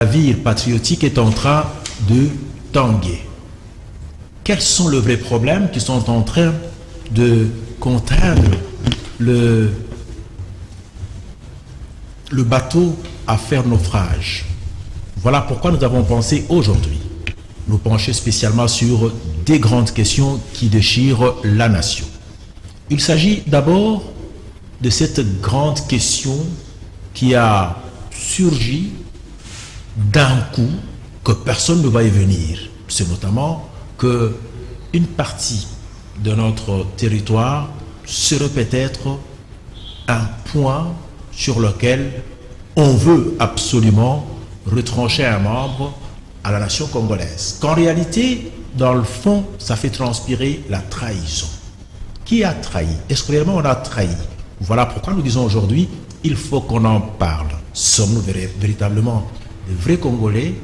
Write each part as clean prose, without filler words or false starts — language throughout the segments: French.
navire patriotique est en train de tanguer. Quels sont les vrais problèmes qui sont en train de contraindre le bateau à faire naufrage? Voilà pourquoi nous avons pensé aujourd'hui nous pencher spécialement sur des grandes questions qui déchirent la nation. Il s'agit d'abord de cette grande question qui a surgi d'un coup que personne ne va y venir. C'est notamment que une partie de notre territoire serait peut-être un point sur lequel on veut absolument retrancher un membre à la nation congolaise. Qu'en réalité, dans le fond, ça fait transpirer la trahison. Qui a trahi? Est-ce que réellement on a trahi? Voilà pourquoi nous disons aujourd'hui, il faut qu'on en parle. Sommes-nous véritablement des vrais Congolais?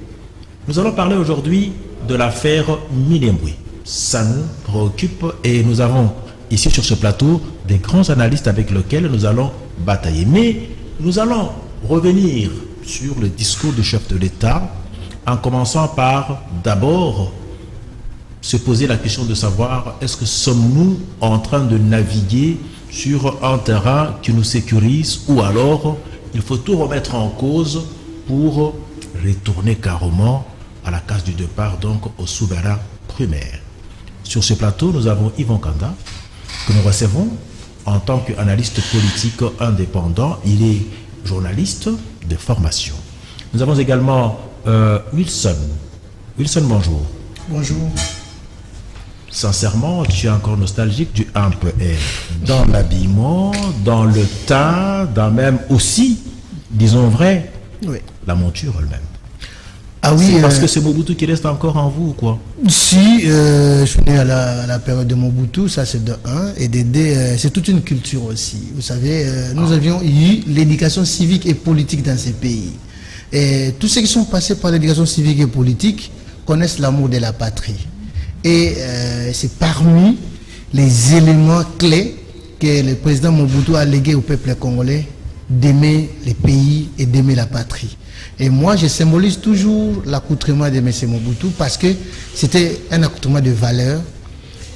Nous allons parler aujourd'hui de l'affaire Minembwe. Ça nous préoccupe et nous avons ici sur ce plateau des grands analystes avec lesquels nous allons batailler. Mais nous allons revenir sur le discours du chef de l'État en commençant par d'abord se poser la question de savoir est-ce que sommes-nous en train de naviguer sur un terrain qui nous sécurise ou alors il faut tout remettre en cause pour retourner carrément à la case du départ, donc au souverain primaire. Sur ce plateau, nous avons Yvon Kanda, que nous recevons en tant qu'analyste politique indépendant. Il est journaliste de formation. Nous avons également Wilson. Wilson, bonjour. Bonjour. Sincèrement, tu es encore nostalgique du 1 peu dans l'habillement, dans le teint, dans même aussi, disons vrai, Oui. la monture elle-même. Ah oui. C'est parce que c'est Mobutu qui reste encore en vous ou quoi? Si, je suis né à la période de Mobutu, ça c'est de 1, et de 2, c'est toute une culture aussi. Vous savez, nous avions eu l'éducation civique et politique dans ces pays. Et tous ceux qui sont passés par l'éducation civique et politique connaissent l'amour de la patrie. Et c'est parmi les éléments clés que le président Mobutu a légué au peuple congolais d'aimer les pays et d'aimer la patrie. Et moi, je symbolise toujours l'accoutrement de M. Mobutu parce que c'était un accoutrement de valeur.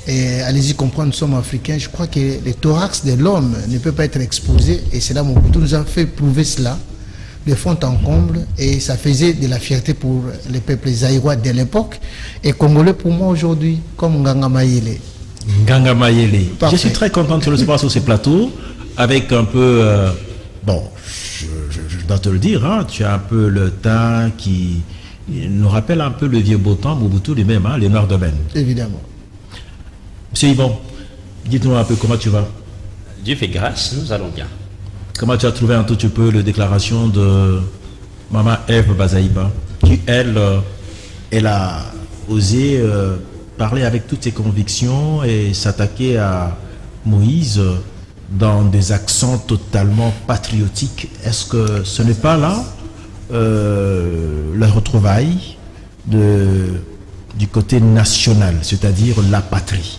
Et allez-y comprendre, nous sommes africains. Je crois que le thorax de l'homme ne peut pas être exposé. Et c'est là Mobutu nous a fait prouver cela de fond en comble. Et ça faisait de la fierté pour les peuples zaïrois de l'époque. Et congolais pour moi aujourd'hui, comme Nganga Mayele. Nganga Mayele. Parfait. Je suis très content de te recevoir sur ces plateaux avec un peu... bon, je dois te le dire, hein, tu as un peu le teint qui nous rappelle un peu le vieux beau temps, Mobutu lui-même, hein, les Noirs domaines. Évidemment. Monsieur Yvon, dites-nous un peu comment tu vas. Dieu fait grâce, nous allons bien. Comment tu as trouvé un tout petit peu la déclaration de Maman Ève Bazaïba, qui, elle a osé parler avec toutes ses convictions et s'attaquer à Moïse dans des accents totalement patriotiques. Est-ce que ce n'est pas là la retrouvaille du côté national, c'est-à-dire la patrie?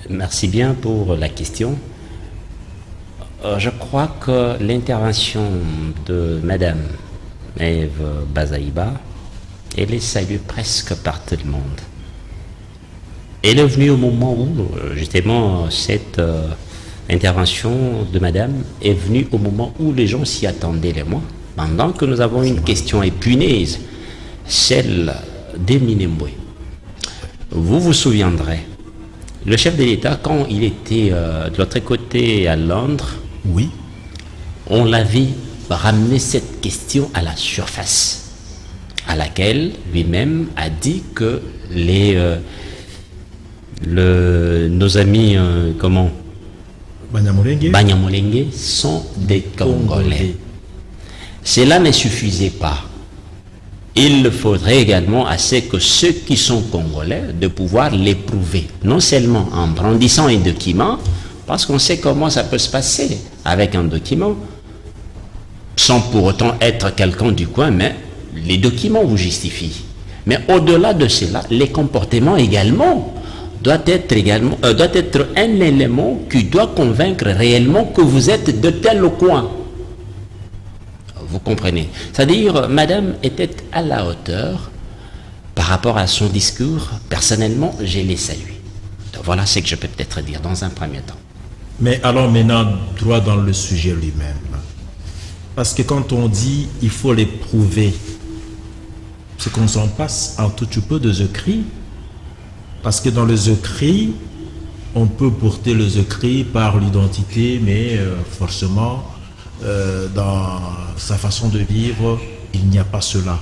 Merci bien pour la question. Je crois que l'intervention de Madame Ève Bazaïba, elle est saluée presque par tout le monde. Elle est venue au moment où, justement, cette intervention de Madame est venue au moment où les gens s'y attendaient les moins. Pendant que nous avons une question épineuse, celle des Minembwe. Vous vous souviendrez, le chef de l'État, quand il était de l'autre côté à Londres, Oui. on l'avait ramené cette question à la surface, à laquelle lui-même a dit que nos amis, Banyamulenge sont des Congolais. Cela ne suffisait pas. Il faudrait également à ce que ceux qui sont Congolais de pouvoir l'éprouver, non seulement en brandissant un document, parce qu'on sait comment ça peut se passer avec un document, sans pour autant être quelqu'un du coin, mais les documents vous justifient. Mais au-delà de cela, les comportements également doit être un élément qui doit convaincre réellement que vous êtes de tel coin. Vous comprenez? C'est-à-dire, madame était à la hauteur par rapport à son discours. Personnellement, je l'ai salué. Donc voilà ce que je peux peut-être dire dans un premier temps. Mais allons maintenant droit dans le sujet lui-même. Parce que quand on dit il faut les prouver, c'est qu'on s'en passe un tout petit peu de Zekri. Parce que dans le Zekri, on peut porter le Zekri par l'identité, mais forcément, dans sa façon de vivre, il n'y a pas cela.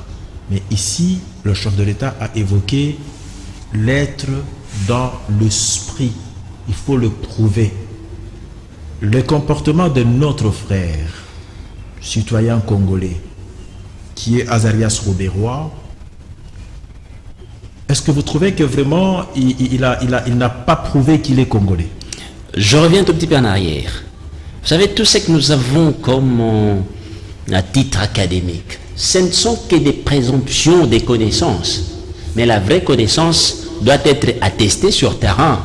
Mais ici, le chef de l'État a évoqué l'être dans l'esprit. Il faut le prouver. Le comportement de notre frère, citoyen congolais, qui est Azarias Robert-Roy, est-ce que vous trouvez que vraiment il n'a pas prouvé qu'il est congolais? Je reviens un tout petit peu en arrière. Vous savez, tout ce que nous avons comme à titre académique, ce ne sont que des présomptions des connaissances. Mais la vraie connaissance doit être attestée sur terrain.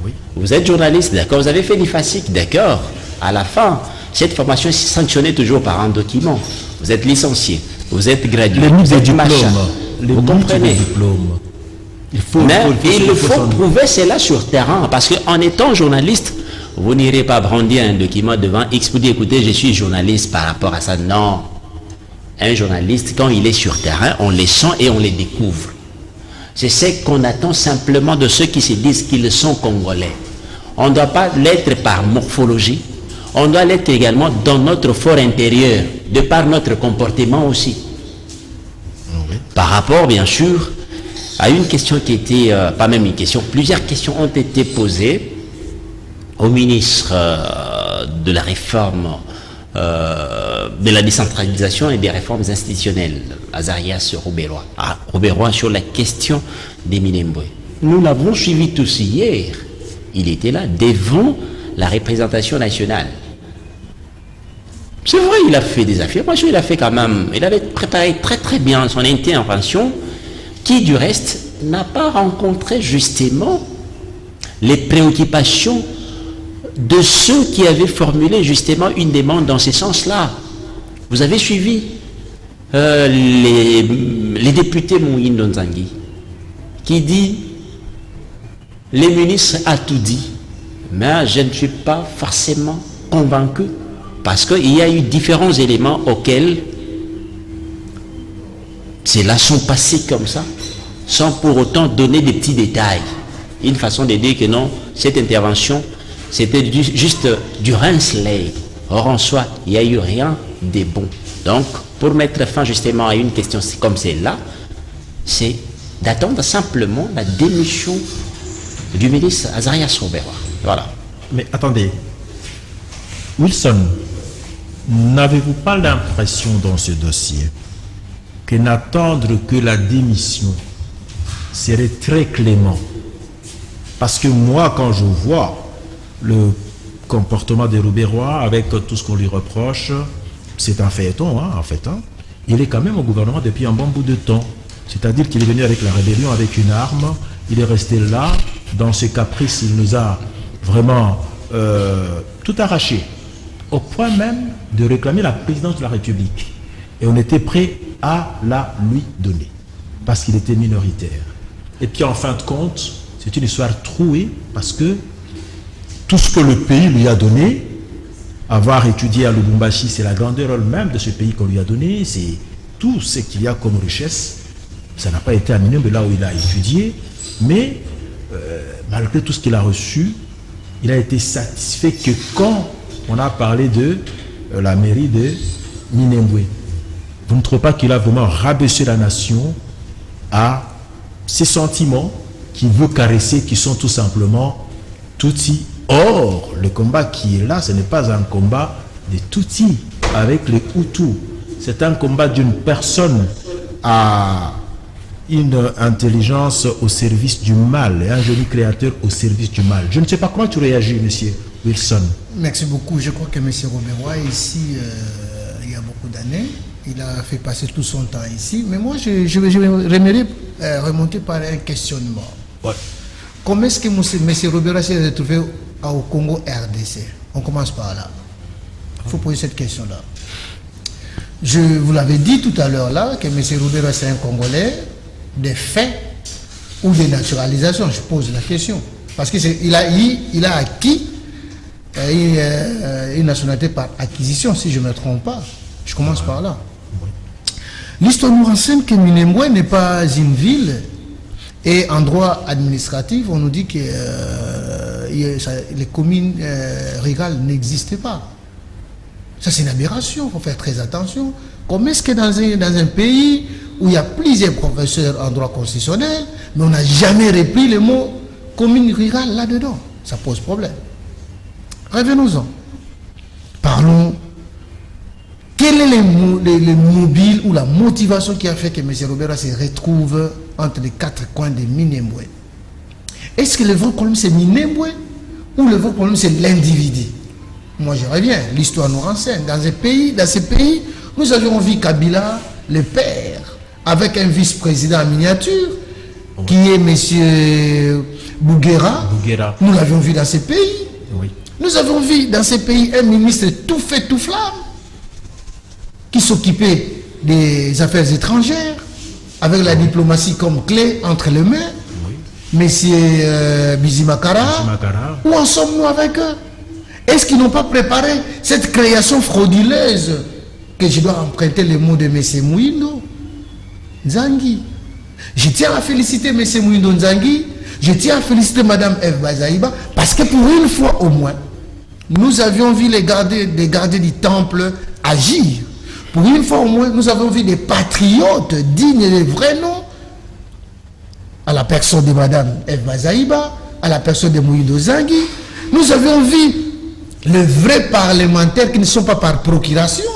Oui. Vous êtes journaliste, d'accord? Vous avez fait l'IFASIC, d'accord? À la fin, cette formation est sanctionnée toujours par un document. Vous êtes licencié, vous êtes gradué, vous êtes machin. Vous comprenez? Il faut prouver cela sur terrain. Parce qu'en étant journaliste, vous n'irez pas brandir un document devant X pour dire écoutez, je suis journaliste par rapport à ça. Non. Un journaliste, quand il est sur terrain, on les sent et on les découvre. C'est ce qu'on attend simplement de ceux qui se disent qu'ils sont congolais. On ne doit pas l'être par morphologie, on doit l'être également dans notre fort intérieur, de par notre comportement aussi. Oui. Par rapport, bien sûr, à une question qui était, pas même une question, plusieurs questions ont été posées au ministre de la réforme, de la décentralisation et des réformes institutionnelles, Azarias Robert-Roy. Robert-Roy sur la question des Minembwe. Nous l'avons suivi tous hier. Il était là devant la représentation nationale. C'est vrai, il a fait des affirmations, il a fait quand même, il avait préparé très très bien son intervention, qui du reste n'a pas rencontré justement les préoccupations de ceux qui avaient formulé justement une demande dans ce sens-là. Vous avez suivi les députés Mouyindo Nzangi qui dit les ministres a tout dit, mais je ne suis pas forcément convaincu parce qu'il y a eu différents éléments auxquels ceux-là sont passés comme ça, sans pour autant donner des petits détails. Une façon de dire que non, cette intervention, c'était juste du rince-lait. Or, en soi, il n'y a eu rien de bon. Donc, pour mettre fin justement à une question comme celle-là, c'est d'attendre simplement la démission du ministre Azarias Robert-Roy. Voilà. Mais attendez, Wilson, n'avez-vous pas l'impression dans ce dossier que n'attendre que la démission serait très clément? Parce que moi, quand je vois le comportement de Robert-Roy avec tout ce qu'on lui reproche, c'est un feuilleton, hein, en fait. Hein. Il est quand même au gouvernement depuis un bon bout de temps. C'est-à-dire qu'il est venu avec la rébellion, avec une arme. Il est resté là. Dans ce caprice, il nous a vraiment tout arraché. Au point même de réclamer la présidence de la République. Et on était prêt à la lui donner. Parce qu'il était minoritaire. Et puis en fin de compte, c'est une histoire trouée parce que tout ce que le pays lui a donné, avoir étudié à Lubumbashi, c'est la grandeur même de ce pays qu'on lui a donné, c'est tout ce qu'il y a comme richesse. Ça n'a pas été amené de là où il a étudié, mais malgré tout ce qu'il a reçu, il a été satisfait que quand on a parlé de la mairie de Minembwe, vous ne trouvez pas qu'il a vraiment rabaissé la nation à ces sentiments qu'il veut caresser, qui sont tout simplement Tutsi. Or, le combat qui est là, ce n'est pas un combat des Tutsis avec les Hutus. C'est un combat d'une personne à une intelligence au service du mal et un génie créateur au service du mal. Je ne sais pas comment tu réagis, monsieur Wilson. Merci beaucoup. Je crois que M. Robert-Roy, ici, il y a beaucoup d'années, il a fait passer tout son temps ici. Mais moi, je vais remonter par un questionnement. Ouais. Comment est-ce que M. Robert-Roy s'est retrouvé au Congo RDC? On commence par là. Il faut poser cette question-là. Je vous l'avais dit tout à l'heure là, que M. Roubero c'est un Congolais, des faits ou des naturalisations, je pose la question. Parce qu'il a acquis une nationalité par acquisition, si je ne me trompe pas. Je commence par là. L'histoire nous renseigne que Minembwe n'est pas une ville, et en droit administratif, on nous dit que les communes rurales n'existaient pas. Ça, c'est une aberration, il faut faire très attention. Comment est-ce que dans un pays où il y a plusieurs professeurs en droit constitutionnel, mais on n'a jamais repris le mot commune rurale là-dedans? Ça pose problème. Revenons-en. Parlons. Quel est le mobile ou la motivation qui a fait que M. Roubero se retrouve entre les quatre coins de Minembwe? Est-ce que le vrai problème c'est Minembwe ou le vrai problème c'est l'individu? Moi je reviens, l'histoire nous renseigne. Dans ce pays, nous avions vu Kabila, le père, avec un vice-président en miniature, qui est M. Bouguera. Nous l'avions vu dans ce pays. Oui. Nous avons vu dans ce pays un ministre tout fait, tout flamme, qui s'occupait des affaires étrangères, avec la diplomatie comme clé entre les mains. Oui. Monsieur Bizimakara. Où en sommes-nous avec eux? Est-ce qu'ils n'ont pas préparé cette création frauduleuse, que je dois emprunter le mot de M. Mouindo Nzangi? Je tiens à féliciter M. Mouindo Nzangi, je tiens à féliciter Mme Eve Bazaïba, parce que pour une fois au moins, nous avions vu les gardiens du temple agir. Pour une fois au moins, nous avons vu des patriotes dignes des vrais noms, à la personne de Mme Eve Bazaïba, à la personne de Mouindo Nzangi. Nous avions vu les vrais parlementaires qui ne sont pas par procuration.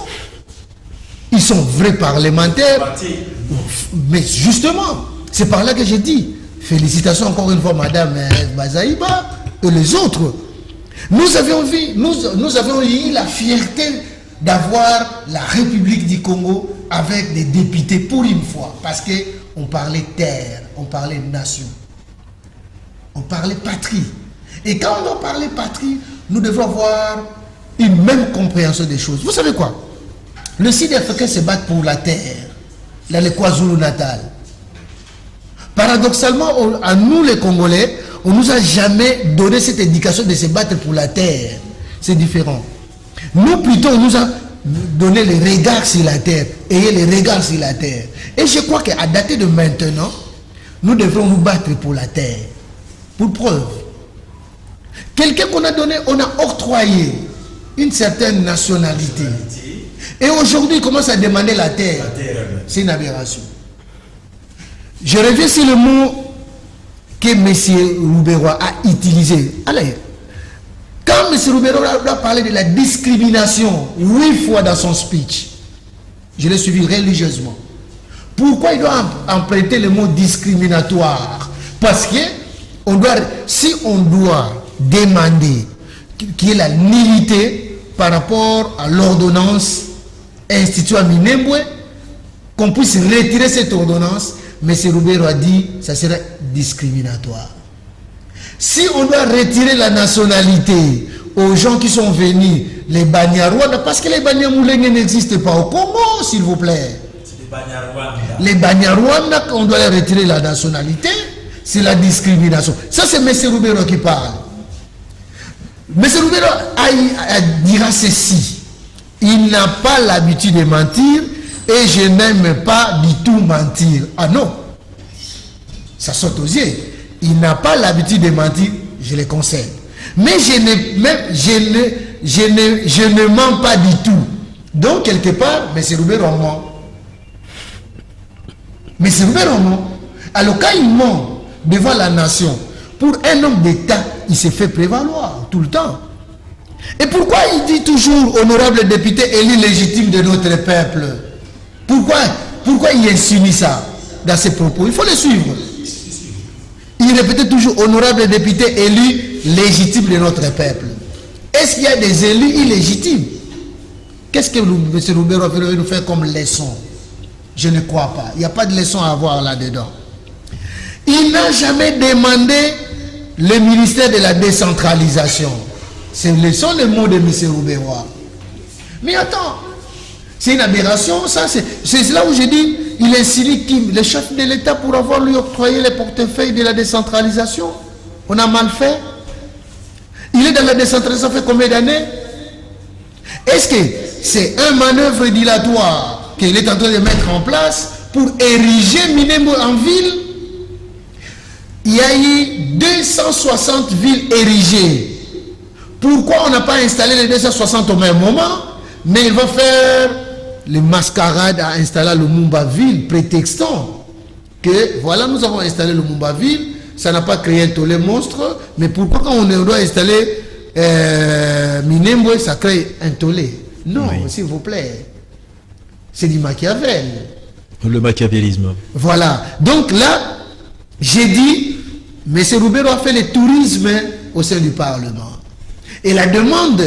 Ils sont vrais parlementaires. Mais justement, c'est par là que j'ai dit, félicitations encore une fois Madame Bazaïba et les autres. Nous avions eu la fierté d'avoir la République du Congo avec des députés pour une fois. Parce qu'on parlait terre, on parlait nation, on parlait patrie. Et quand on doit parler patrie, nous devons avoir une même compréhension des choses. Vous savez quoi? Le Sud-Africain se bat pour la terre, dans le KwaZulu-Natal. Paradoxalement, à nous les Congolais, on ne nous a jamais donné cette éducation de se battre pour la terre. C'est différent. Nous, plutôt, on nous a donné les regards sur la terre. Ayez les regards sur la terre. Et je crois qu'à dater de maintenant, nous devrons nous battre pour la terre. Pour preuve. Quelqu'un qu'on a donné, on a octroyé une certaine nationalité. Et aujourd'hui, il commence à demander la terre. C'est une aberration. Je reviens sur le mot que M. Roubero a utilisé. Allez, quand M. Roubero a parlé de la discrimination 8 fois dans son speech, je l'ai suivi religieusement. Pourquoi il doit emprunter le mot discriminatoire? Parce que si on doit demander qu'il y ait la nullité par rapport à l'ordonnance instituée à Minembwe, qu'on puisse retirer cette ordonnance, M. Roubero a dit que ça serait discriminatoire. Si on doit retirer la nationalité aux gens qui sont venus, les Banyarwanda, parce que les Banyamulenge n'existent pas au Congo, s'il vous plaît. Les Banyarwanda, on doit les retirer la nationalité, c'est la discrimination. Ça, c'est M. Roubero qui parle. M. Roubero dira ceci: il n'a pas l'habitude de mentir et je n'aime pas du tout mentir. Ah non, ça saute aux yeux. Il n'a pas l'habitude de mentir, je le conseille. Mais je ne mens pas du tout. Donc, quelque part, M. Roubero ment. M. Roubero ment. Alors, quand il ment devant la nation, pour un homme d'État, il s'est fait prévaloir tout le temps. Et pourquoi il dit toujours honorable député élu légitime de notre peuple? Pourquoi il insinue ça dans ses propos? Il faut le suivre. Il répétait toujours honorable député élu légitime de notre peuple. Est-ce qu'il y a des élus illégitimes? Qu'est-ce que M. Roubero veut nous faire comme leçon? Je ne crois pas. Il n'y a pas de leçon à avoir là-dedans. Il n'a jamais demandé le ministère de la décentralisation. Ce sont les mots de M. Roubero. Mais attends, C'est une aberration, ça. C'est là où je dis, il insinue qui, le chef de l'État pour avoir lui octroyé les portefeuilles de la décentralisation. On a mal fait. Il est dans la décentralisation, ça fait combien d'années? Est-ce que c'est un manœuvre dilatoire qu'il est en train de mettre en place pour ériger Minembwe en ville? Il y a eu 260 villes érigées. Pourquoi on n'a pas installé les 260 au même moment? Mais il va faire les mascarades à installer le Lumumba-Ville, prétextant que voilà, nous avons installé le Lumumba-Ville, ça n'a pas créé un tollé monstre, mais pourquoi quand on doit installer Minembwe, ça crée un tollé? Non, oui, s'il vous plaît. C'est du Machiavel. Le machiavélisme. Voilà. Donc là, j'ai dit, M. Roubero a fait le tourisme au sein du Parlement. Et la demande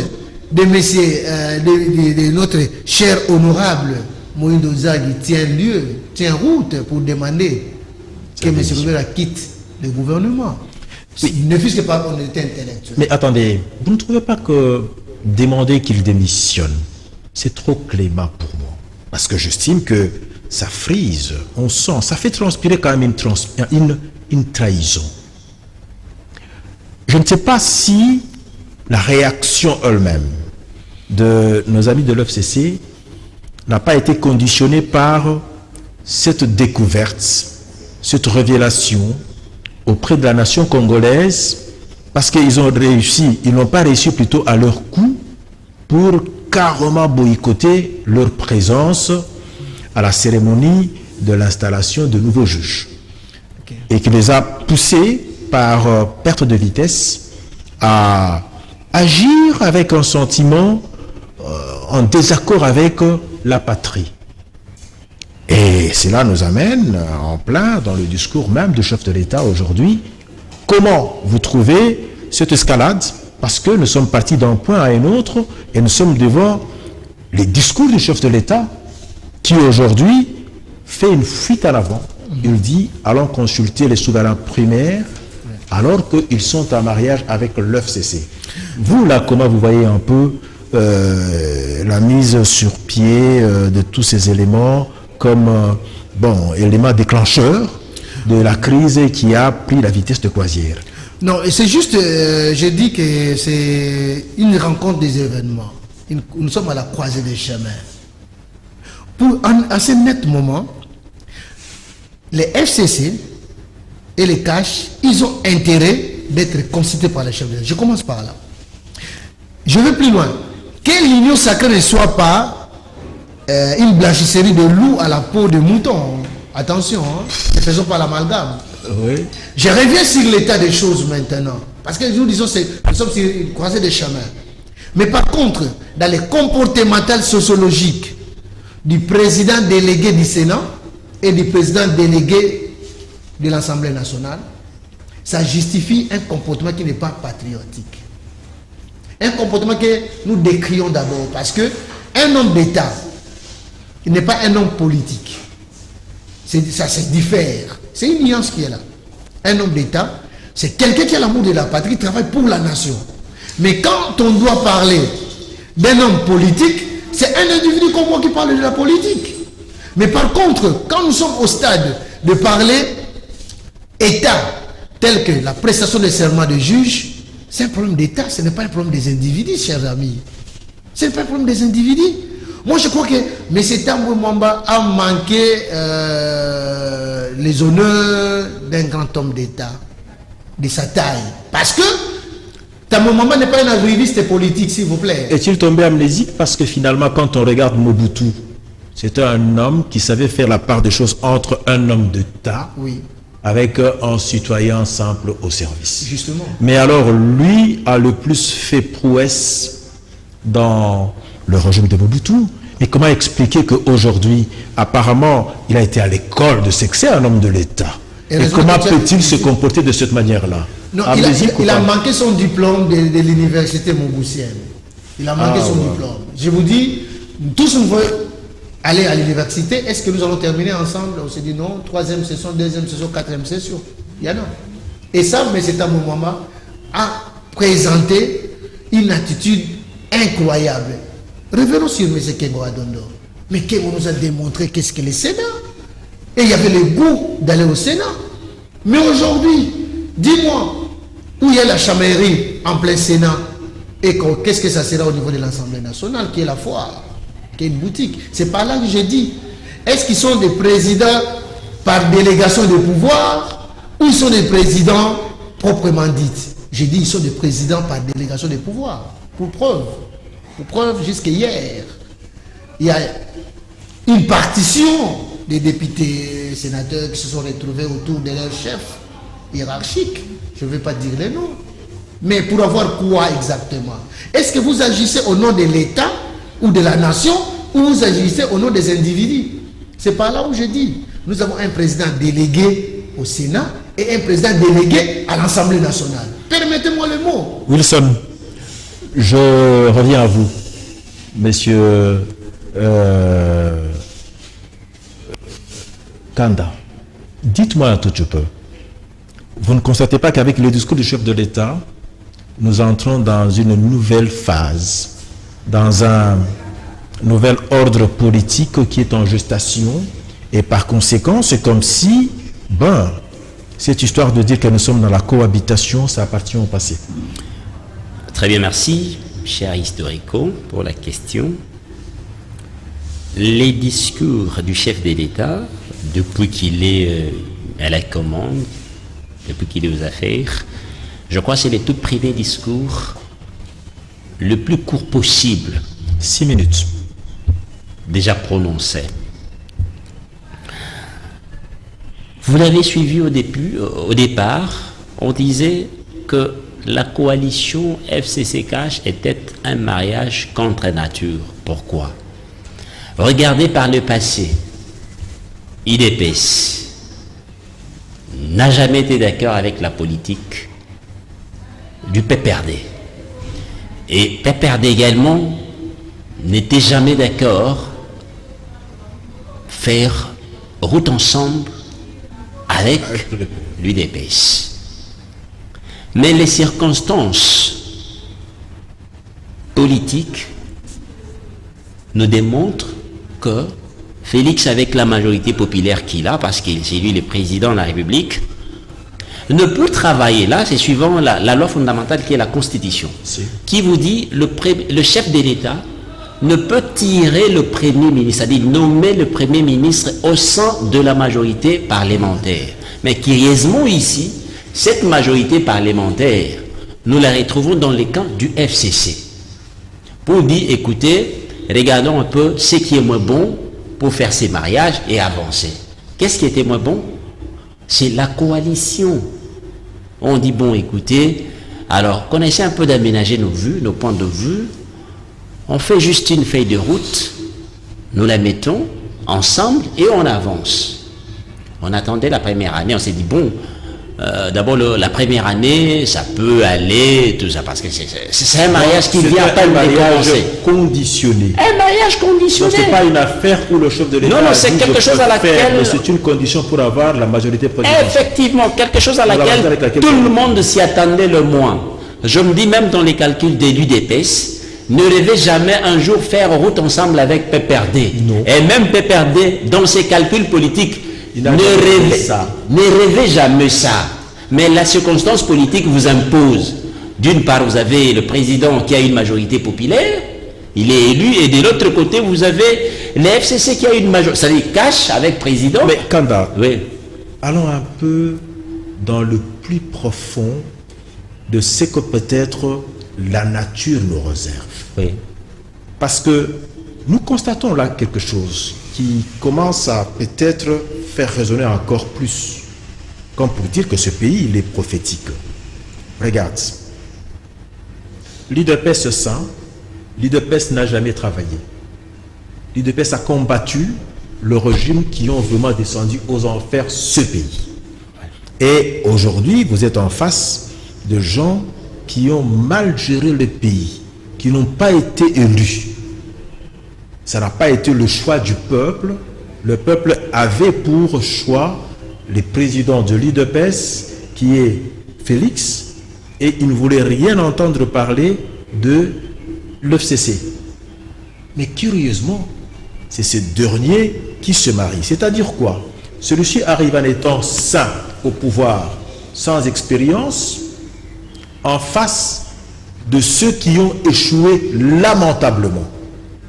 de de notre cher honorable Moïndo Zaghi tient route pour demander que M. Roubero quitte le gouvernement. Oui. Ne fût-ce que par honnêteté intellectuelle. Mais attendez, vous ne trouvez pas que demander qu'il démissionne, c'est trop clément pour moi? Parce que j'estime que ça frise, on sent, ça fait transpirer quand même une trahison. Je ne sais pas si la réaction elle-même de nos amis de l'FCC n'a pas été conditionnée par cette découverte, cette révélation auprès de la nation congolaise, parce qu'ils ont réussi, ils n'ont pas réussi plutôt à leur coup pour carrément boycotter leur présence à la cérémonie de l'installation de nouveaux juges. Okay. Et qui les a poussés par perte de vitesse à agir avec un sentiment en désaccord avec la patrie. Et cela nous amène en plein dans le discours même du chef de l'État aujourd'hui. Comment vous trouvez cette escalade? Parce que nous sommes partis d'un point à un autre et nous sommes devant les discours du chef de l'État qui aujourd'hui fait une fuite à l'avant. Il dit allons consulter les souverains primaires alors qu'ils sont en mariage avec l'FCC. Vous là, comment vous voyez un peu la mise sur pied de tous ces éléments comme élément déclencheur de la crise qui a pris la vitesse de croisière? Non, c'est juste, je dis que c'est une rencontre des événements. Nous sommes à la croisée des chemins. À ce net moment, les FCC et les CACH, ils ont intérêt d'être consultés par les chefs de l'État. Je commence par là. Je vais plus loin. Que l'union sacrée ne soit pas une blanchisserie de loup à la peau de mouton. Attention, ne faisons pas l'amalgame. Oui. Je reviens sur l'état des choses maintenant. Parce que nous disons nous sommes sur une croisée des chemins. Mais par contre, dans les comportementales sociologiques du président délégué du Sénat et du président délégué de l'Assemblée nationale, ça justifie un comportement qui n'est pas patriotique. Un comportement que nous décrions d'abord. Parce qu'un homme d'État, il n'est pas un homme politique. Ça se diffère. C'est une nuance qui est là. Un homme d'État, c'est quelqu'un qui a l'amour de la patrie, qui travaille pour la nation. Mais quand on doit parler d'un homme politique, c'est un individu comme moi qui parle de la politique. Mais par contre, quand nous sommes au stade de parler État, tel que la prestation des serments de juge, c'est un problème d'État, ce n'est pas un problème des individus, chers amis. Ce n'est pas un problème des individus. Moi, je crois que M. Tambwe Mwamba a manqué les honneurs d'un grand homme d'État, de sa taille. Parce que Tambwe Mwamba n'est pas un arriviste politique, s'il vous plaît. Est-il tombé amnésique? Parce que finalement, quand on regarde Mobutu, c'était un homme qui savait faire la part des choses entre un homme d'État avec un citoyen simple au service. Justement. Mais alors, lui a le plus fait prouesse dans le régime de Mobutu. Et comment expliquer qu'aujourd'hui, apparemment, il a été à l'école de sexe, un homme de l'État. Et comment peut-il se comporter de cette manière-là? Non, il a manqué son diplôme de l'université montgoussienne. Il a manqué son diplôme. Je vous dis, tous nous voulons aller à l'université. Est-ce que nous allons terminer ensemble? On s'est dit non, 3e session, 2e session, 4e session. Il y en a. Et ça, M. Tambwe Mwamba a présenté une attitude incroyable. Revenons sur M. Kengo Adondo. Mais qu'on nous a démontré qu'est-ce que le Sénat. Et il y avait le goût d'aller au Sénat. Mais aujourd'hui, dis-moi, où il y a la chamaillerie en plein Sénat, et qu'est-ce que ça sera au niveau de l'Assemblée nationale, qui est la foire, qui est une boutique. C'est pas là que j'ai dit. Est-ce qu'ils sont des présidents par délégation de pouvoir, ou ils sont des présidents proprement dits? J'ai dit ils sont des présidents par délégation de pouvoir. Pour preuve, jusqu'à hier, il y a une partition des députés sénateurs qui se sont retrouvés autour de leur chef hiérarchique. Je ne vais pas dire les noms. Mais pour avoir quoi exactement? Est-ce que vous agissez au nom de l'État ou de la nation, ou vous agissez au nom des individus? C'est par là où je dis, nous avons un président délégué au Sénat et un président délégué à l'Assemblée nationale. Permettez-moi le mot. Wilson, je reviens à vous, monsieur Kanda. Dites-moi un tout petit peu. Vous ne constatez pas qu'avec le discours du chef de l'État, nous entrons dans une nouvelle phase, dans un nouvel ordre politique qui est en gestation, et par conséquent, c'est comme si, cette histoire de dire que nous sommes dans la cohabitation, ça appartient au passé. Très bien, merci, cher historico, pour la question. Les discours du chef de l'État, depuis qu'il est à la commande, depuis qu'il est aux affaires, je crois que c'est le tout premier discours le plus court possible. 6 minutes. Déjà prononcé. Vous l'avez suivi au départ, on disait que la coalition FCCCH était un mariage contre nature. Pourquoi? Regardez par le passé. UDPS n'a jamais été d'accord avec la politique du PPRD. Et PPRD également n'était jamais d'accord faire route ensemble avec l'UDPS. Mais les circonstances politiques nous démontrent que Félix, avec la majorité populaire qu'il a, parce que c'est lui le président de la République, ne peut travailler là, c'est suivant la loi fondamentale qui est la Constitution, qui vous dit le chef de l'État ne peut tirer le Premier ministre, c'est-à-dire nommer le Premier ministre au sein de la majorité parlementaire. Mais curieusement ici, cette majorité parlementaire, nous la retrouvons dans les camps du FCC. Pour dire, écoutez, regardons un peu ce qui est moins bon pour faire ces mariages et avancer. Qu'est-ce qui était moins bon? C'est la coalition. On dit, bon, écoutez, alors, qu'on essaie un peu d'aménager nos vues, nos points de vue. On fait juste une feuille de route, nous la mettons ensemble et on avance. On attendait la première année, on s'est dit, bon, d'abord la première année, ça peut aller, tout ça, parce que c'est un mariage qui vient à peine de commencer. Conditionné. Un mariage conditionné. Ce n'est pas une affaire où le chef de l'État... Non, c'est quelque chose à laquelle... Mais c'est une condition pour avoir la majorité présidentielle. Effectivement, quelque chose à laquelle tout le monde s'y attendait le moins. Je me dis même dans les calculs de l'UDPS, ne rêvez jamais un jour faire route ensemble avec PPRD. Non. Et même PPRD, dans ses calculs politiques, ne rêvez jamais ça. Mais la circonstance politique vous impose. D'une part, vous avez le président qui a une majorité populaire, il est élu, et de l'autre côté, vous avez le FCC qui a une majorité. Ça dit cash avec président. Mais Kanda, oui. Allons un peu dans le plus profond de ce que peut-être la nature nous réserve. Oui. Parce que nous constatons là quelque chose qui commence à peut-être faire résonner encore plus, comme pour dire que ce pays, il est prophétique. Regarde, l'UDPS se sent, l'UDPS n'a jamais travaillé. L'UDPS a combattu le régime qui ont vraiment descendu aux enfers ce pays. Et aujourd'hui, vous êtes en face de gens qui ont mal géré le pays, qui n'ont pas été élus. Ça n'a pas été le choix du peuple. Le peuple avait pour choix le président de l'UDPS, qui est Félix, et il ne voulait rien entendre parler de l'FCC. Mais curieusement, c'est ce dernier qui se marie. C'est-à-dire quoi? Celui-ci arrive en étant sain au pouvoir, sans expérience, en face de ceux qui ont échoué lamentablement.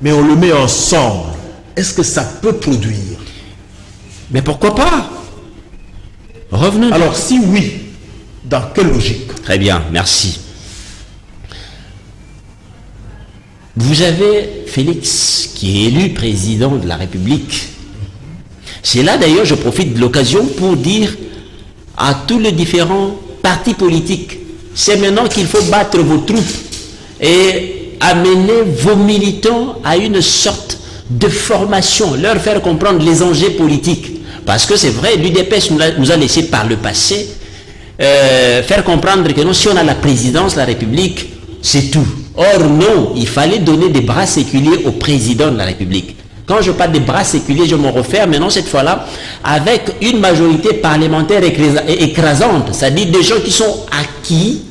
Mais on le met ensemble. Est-ce que ça peut produire? Mais pourquoi pas? Revenons. Alors si oui, dans quelle logique? Très bien, merci. Vous avez Félix qui est élu président de la République. C'est là d'ailleurs, je profite de l'occasion pour dire à tous les différents partis politiques, c'est maintenant qu'il faut battre vos troupes et amener vos militants à une sorte de formation, leur faire comprendre les enjeux politiques. Parce que c'est vrai, l'UDPS nous a laissé par le passé faire comprendre que non, si on a la présidence, la République, c'est tout. Or non, il fallait donner des bras séculiers au président de la République. Quand je parle des bras séculiers, je m'en réfère maintenant cette fois-là avec une majorité parlementaire écrasante, c'est-à-dire des gens qui sont acquis,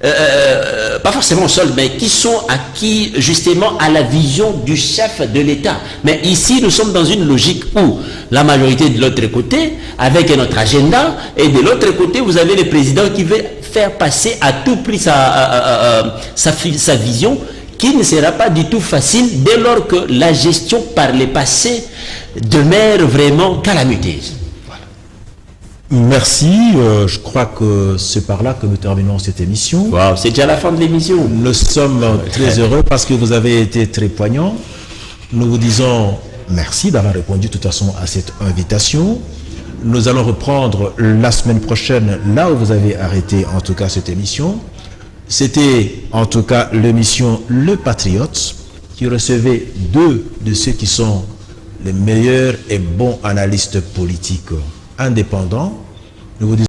pas forcément au sol, mais qui sont acquis justement à la vision du chef de l'État. Mais ici, nous sommes dans une logique où la majorité de l'autre côté, avec notre agenda, et de l'autre côté, vous avez le président qui veut faire passer à tout prix sa vision, qui ne sera pas du tout facile dès lors que la gestion par le passé demeure vraiment calamiteuse. Merci, je crois que c'est par là que nous terminons cette émission. Wow, c'est déjà la fin de l'émission. Nous sommes très heureux parce que vous avez été très poignants. Nous vous disons merci d'avoir répondu de toute façon à cette invitation. Nous allons reprendre la semaine prochaine là où vous avez arrêté en tout cas cette émission. C'était en tout cas l'émission Le Patriote qui recevait deux de ceux qui sont les meilleurs et bons analystes politiques indépendants. Nous vous disons